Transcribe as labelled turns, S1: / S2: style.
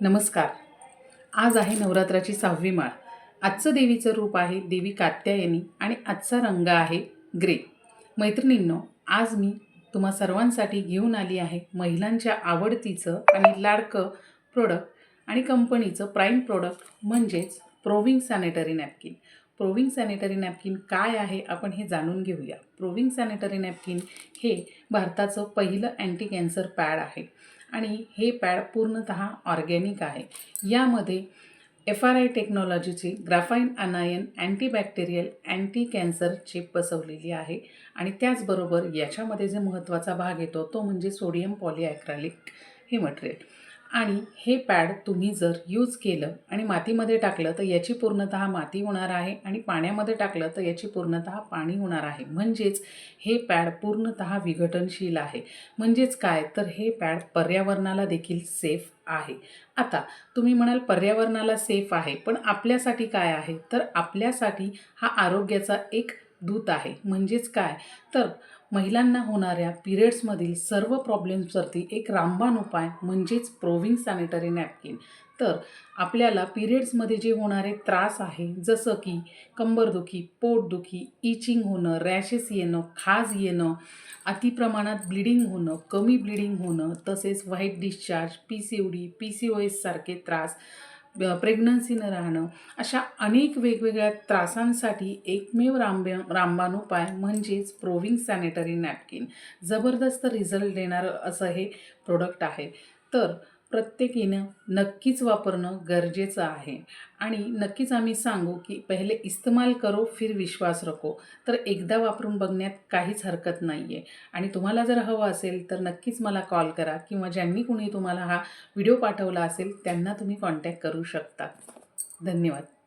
S1: नमस्कार. आज आहे नवरात्राची 6वी माळ. आजचं देवीचं रूप आहे देवी कात्यायनी आणि आजचा रंग आहे ग्रे. मैत्रिणींनो, आज मी तुम्हा सर्वांसाठी घेऊन आली आहे महिलांच्या आवडतीचं आणि लाडकं प्रोडक्ट आणि कंपनीचं प्राईम प्रोडक्ट म्हणजेच proving sanitary napkin. Proving sanitary napkin काय आहे आपण हे जाणून घेऊया. प्रोविंग सॅनिटरी नॅपकिन हे भारताचं पहिलं अँटी कॅन्सर पॅड आहे आणि हे पॅड पूर्णतः ऑर्गॅनिक आहे. यामध्ये FRI टेक्नॉलॉजीची graphene anion antibacterial anti cancer chip बसवलेली आहे आणि त्याचबरोबर याच्यामध्ये जे महत्त्वाचा भाग येतो तो म्हणजे सोडियम पॉलीॲक्रेलिक हे मटेरियल. आणि हे पॅड तुम्ही जर यूज केलं आणि मातीमध्ये टाकलं तर याची पूर्णतः माती होणार आहे आणि पाण्यामध्ये टाकलं तर याची पूर्णतः पाणी होणार आहे. म्हणजेच हे पॅड पूर्णतः विघटनशील आहे. म्हणजेच काय तर हे पॅड पर्यावरणाला देखील सेफ आहे. आता तुम्ही म्हणाल पर्यावरणाला सेफ आहे, पण आपल्यासाठी काय आहे तर आपल्यासाठी हा आरोग्याचा एक दूत आहे. म्हणजेच काय तर महिलांना होणाऱ्या पिरियड्समधील सर्व प्रॉब्लेम्सवरती एक रामबाण उपाय म्हणजेच प्रोविंग सॅनिटरी नॅपकिन. तर आपल्याला पिरियड्समध्ये जे होणारे त्रास आहे जसं की कंबरदुखी, पोटदुखी, इचिंग होणं, रॅशेस येणं, खाज येणं, अतिप्रमाणात ब्लिडिंग होणं, कमी ब्लिडिंग होणं, तसेच व्हाईट डिस्चार्ज, PCOD, PCOS सारखे त्रास, प्रेग्नन्सी न राहणं, अशा अनेक वेगवेगळ्या त्रासांसाठी एकमेव रामबाण उपाय म्हणजेच प्रोविंग सॅनिटरी नॅपकिन. जबरदस्त रिझल्ट देणारं असं हे प्रोडक्ट आहे. तर प्रत्येकीनं नक्कीच वापरणं गरजेचं आहे आणि नक्कीच आम्ही सांगू की पहिले इस्तेमाल करो फिर विश्वास रखो. तर एकदा वापरून बघण्यात काहीच हरकत नाही आहे आणि तुम्हाला जर हवं असेल तर नक्कीच मला कॉल करा किंवा ज्यांनी कुणी तुम्हाला हा व्हिडिओ पाठवला असेल त्यांना तुम्ही कॉन्टॅक्ट करू शकता. धन्यवाद.